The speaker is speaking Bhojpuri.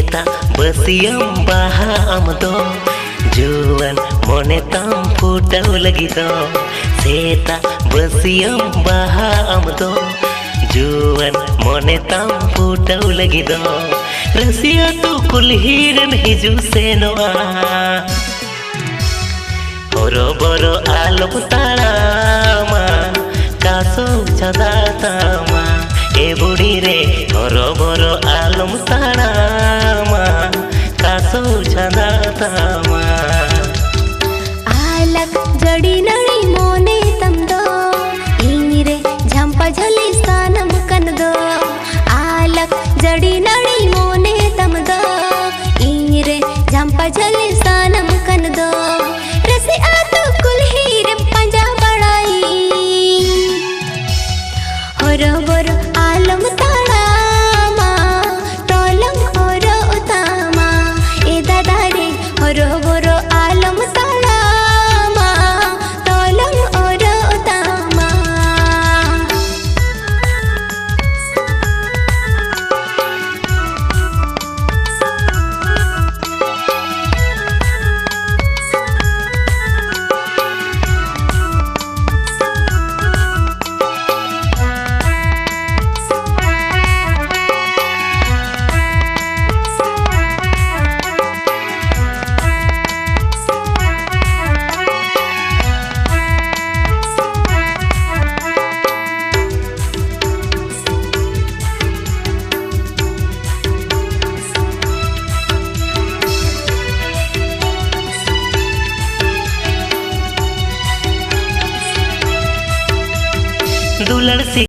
सेता बसियम बाहा आमदो जुआन मोने तम फुटाव लगी दो सेता बसियम बाहा आमदो जुआन मोने तम फुटाव लगी दो रसिया तो कुल्हीरन हिजु सेनोआ हरो बरो आलोक ताळामा कासो चदा तामा ए बुढ़ी रे हरो बरो आलम ताळामा कासो चदा तामा आलक जड़ी नड़ी मोने तमदो इंगिरे झंपा झली स्थानम कनदो आलक जड़ी नड़ी मोने तमदो इंगिरे झंपा झली स्थानम कनदो रसी आतो कुल्हीर पंजा बड़ाई हरो बरो आलम ताळामा तोलम हरो उतामा ए दादा रे हरो बरो आलम ताळामा तोलम हरो उतामा दुलड़ से